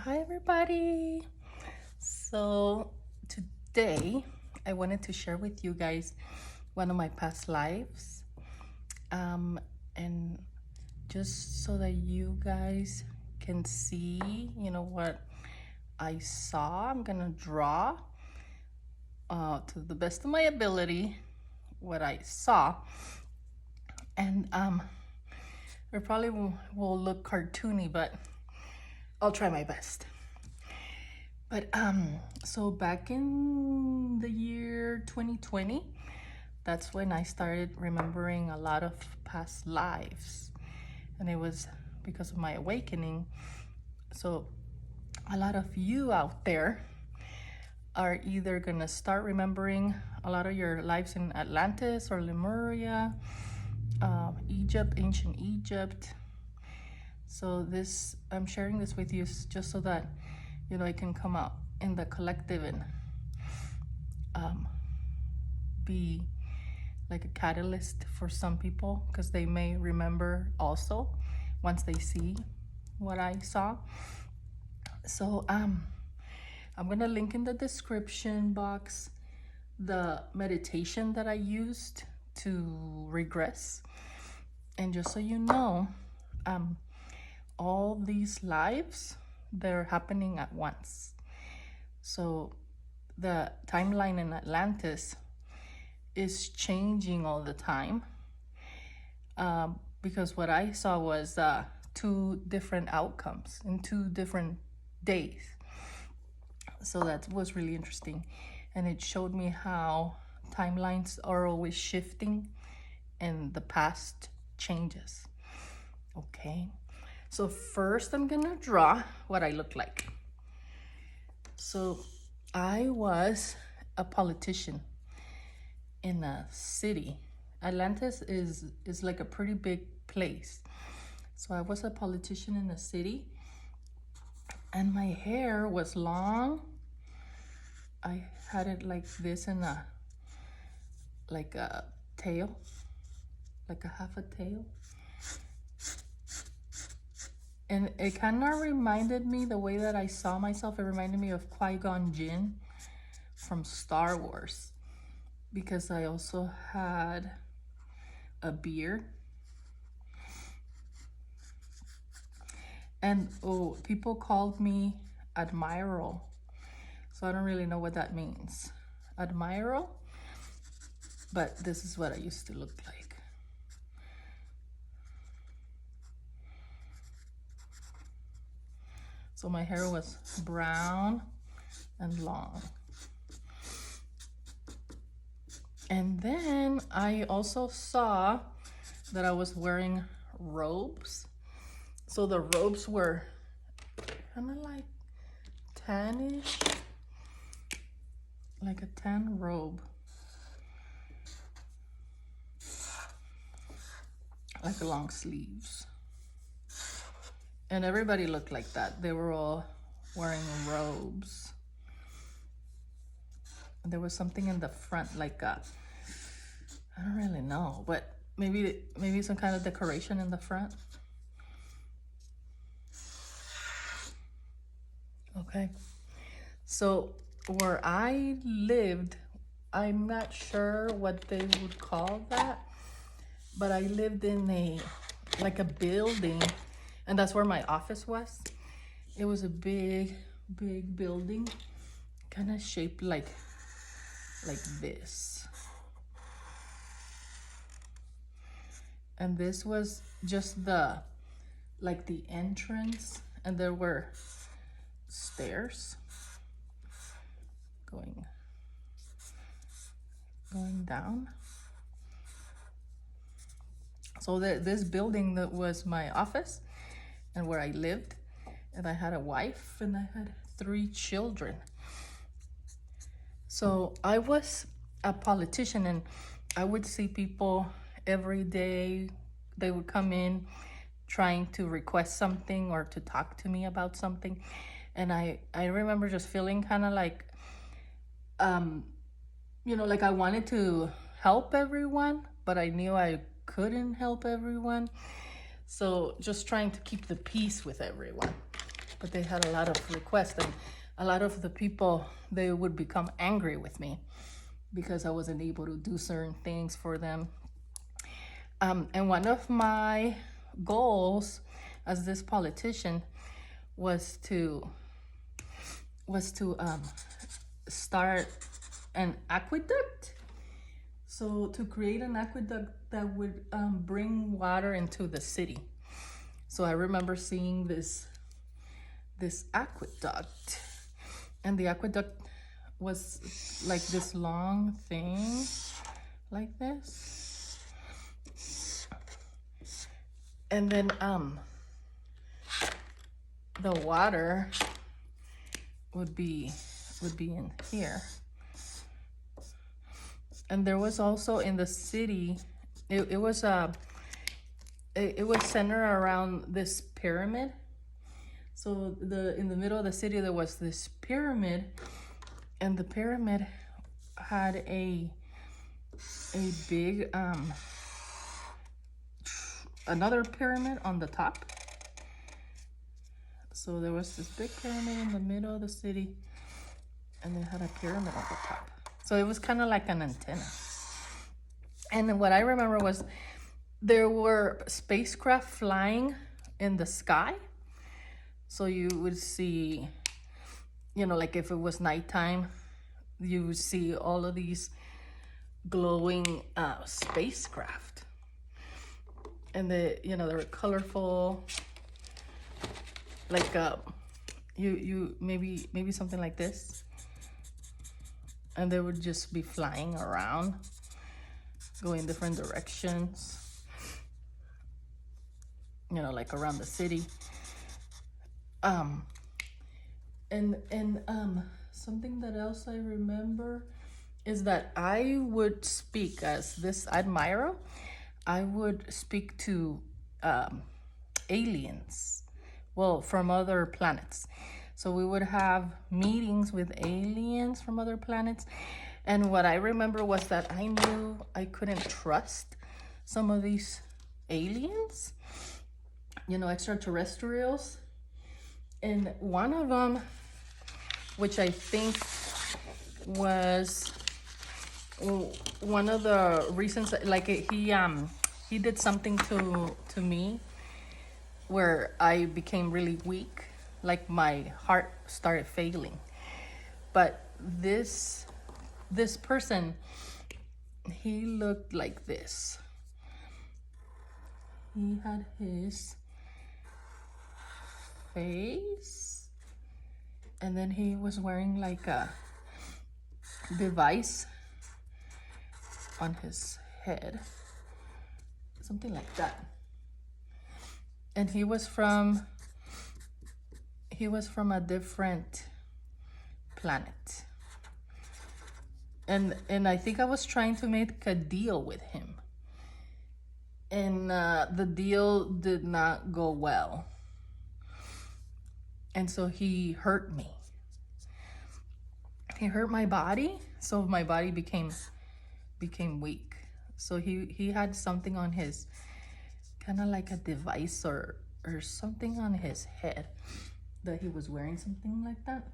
Hi everybody. So today I wanted to share with you guys one of my past lives, and just so that you guys can see what I saw. I'm gonna draw to the best of my ability what I saw, and it probably will look cartoony, but I'll try my best. But so back in the year 2020, that's when I started remembering a lot of past lives. And it was because of my awakening. So a lot of you out there are either gonna start remembering a lot of your lives in Atlantis or Lemuria, Egypt, ancient Egypt. So I'm sharing this with you just so that it can come out in the collective and be like a catalyst for some people, because they may remember also once they see what I saw. So I'm gonna link in the description box the meditation that I used to regress. And just so you know, all these lives, they're happening at once. So the timeline in Atlantis is changing all the time, because what I saw was 2 different outcomes in 2 different days. So that was really interesting, and it showed me how timelines are always shifting and the past changes. Okay, so first I'm gonna draw what I look like. So I was a politician in a city. Atlantis is like a pretty big place. So I was a politician in a city, and my hair was long. I had it like this in a tail, like a half a tail. And it kind of reminded me, the way that I saw myself, it reminded me of Qui-Gon Jinn from Star Wars, because I also had a beard. And people called me Admiral. So I don't really know what that means. Admiral? But this is what I used to look like. So my hair was brown and long. And then I also saw that I was wearing robes. So the robes were kind of like tannish, like a tan robe, like long sleeves. And everybody looked like that. They were all wearing robes. And there was something in the front, like I don't really know, but maybe some kind of decoration in the front. Okay, so where I lived, I'm not sure what they would call that, but I lived in a building, and that's where my office was. It was a big building, kind of shaped like this. And this was just the entrance, and there were stairs going down. So this building, that was my office and where I lived, and I had a wife and I had 3 children. So I was a politician, and I would see people every day. They would come in trying to request something or to talk to me about something. And I remember just feeling kind of like, like I wanted to help everyone, but I knew I couldn't help everyone. So just trying to keep the peace with everyone. but they had a lot of requests, and a lot of the people, they would become angry with me because I wasn't able to do certain things for them. And one of my goals as this politician was to start an aqueduct. So to create an aqueduct that would bring water into the city. So I remember seeing this aqueduct, and the aqueduct was like this long thing, like this. And then the water would be in here. And there was also in the city, it was centered around this pyramid. So in the middle of the city there was this pyramid, and the pyramid had a big another pyramid on the top. So there was this big pyramid in the middle of the city, and it had a pyramid on the top. So it was kind of like an antenna. And what I remember was there were spacecraft flying in the sky. So you would see, you know, like if it was nighttime, you would see all of these glowing spacecraft. And they were colorful, like you maybe something like this. And they would just be flying around, going different directions, you know, like around the city. Something that else I remember is that I would speak as this admirer. I would speak to aliens, well, from other planets. So we would have meetings with aliens from other planets. And what I remember was that I knew I couldn't trust some of these aliens, you know, extraterrestrials. And one of them, which I think was one of the reasons, like he did something to me where I became really weak. Like my heart started failing. But this person, he looked like this. He had his face, and then he was wearing like a device on his head, something like that. And he was from a different planet. And I think I was trying to make a deal with him. And the deal did not go well. And so he hurt me. He hurt my body, so my body became weak. So he had something on his, kind of like a device or something on his head, that he was wearing something like that.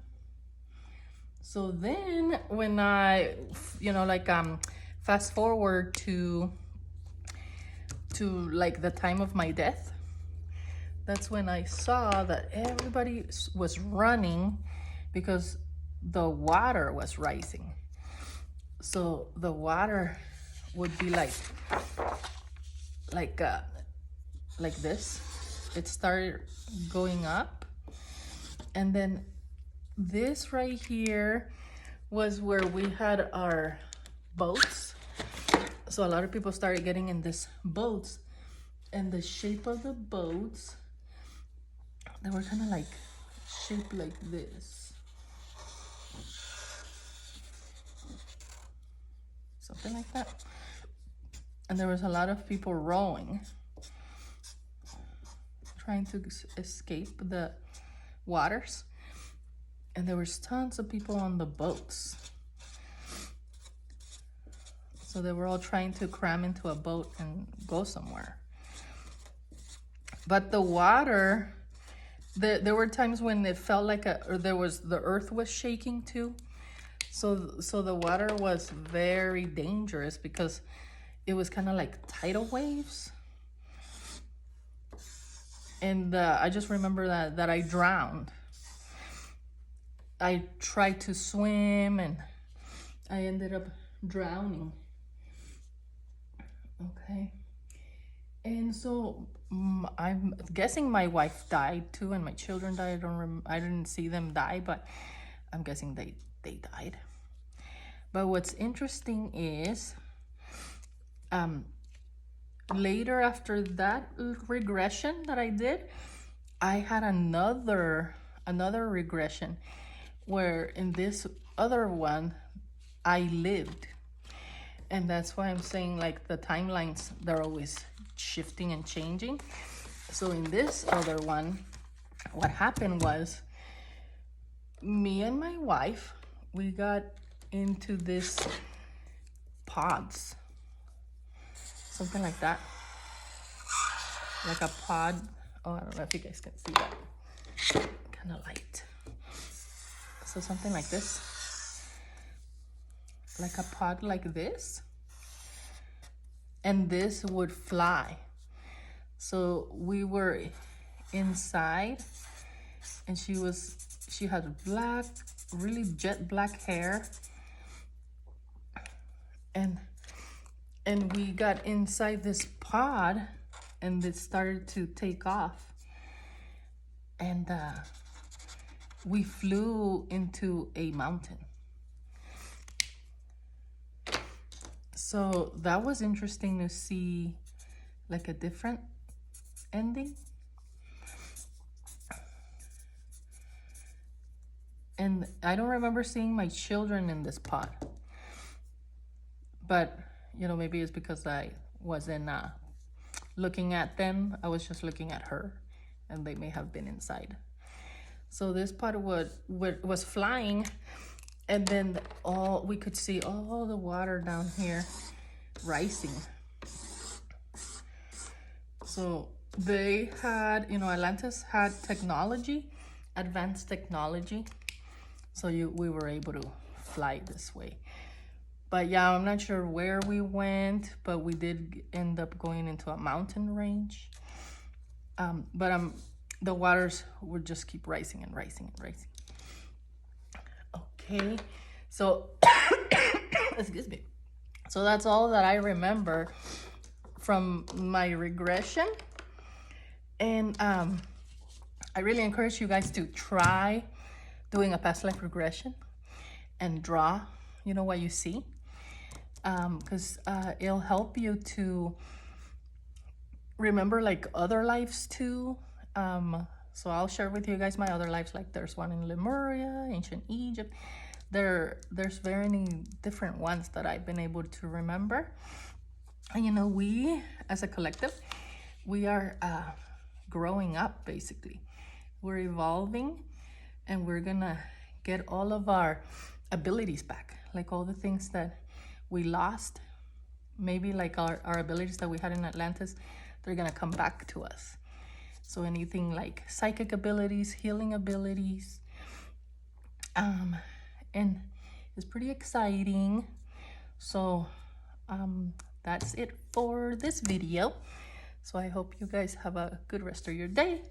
So then when I, you know, like fast forward to like the time of my death, that's when I saw that everybody was running because the water was rising. So the water would be like this. It started going up, and then this right here was where we had our boats. So a lot of people started getting in these boats, and the shape of the boats, they were kind of like shaped like this. Something like that. And there was a lot of people rowing, trying to escape the waters. And there was tons of people on the boats. So they were all trying to cram into a boat and go somewhere. But the water There were times when it felt like the earth was shaking too. So the water was very dangerous because it was kind of like tidal waves. And I just remember that I drowned. I tried to swim and I ended up drowning. Okay. And so I'm guessing my wife died too, and my children died. I didn't see them die, but I'm guessing they died. But what's interesting is, later after that regression that I did, I had another regression where in this other one I lived. And that's why I'm saying like the timelines, they're always shifting and changing. So in this other one, what happened was me and my wife, we got into this pods, something like that, like a pod. Oh, I don't know if you guys can see that, kind of light. So something like this, like a pod like this, and this would fly. So we were inside, and she had black, really jet black hair, and we got inside this pod, and it started to take off, and we flew into a mountain. So that was interesting to see, like a different ending. And I don't remember seeing my children in this pod, but you know, maybe it's because I wasn't looking at them. I was just looking at her, and they may have been inside. So this pod was flying, and then we could see all the water down here rising. So they had, you know, Atlantis had technology, advanced technology. So we were able to fly this way. But yeah, I'm not sure where we went, but we did end up going into a mountain range. But the waters would just keep rising and rising and rising. Okay, so excuse me. So that's all that I remember from my regression. And I really encourage you guys to try doing a past life regression and draw, you know, what you see, because it'll help you to remember like other lives too. So I'll share with you guys my other lives. Like there's one in Lemuria, ancient Egypt. There's very many different ones that I've been able to remember. And you know, we as a collective, we are growing up basically. We're evolving, and we're gonna get all of our abilities back, like all the things that we lost. Maybe like our abilities that we had in Atlantis, they're gonna come back to us. So anything like psychic abilities, healing abilities, and it's pretty exciting. So that's it for this video. So I hope you guys have a good rest of your day,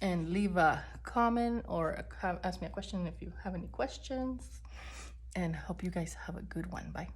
and leave a comment or ask me a question if you have any questions, and hope you guys have a good one. Bye.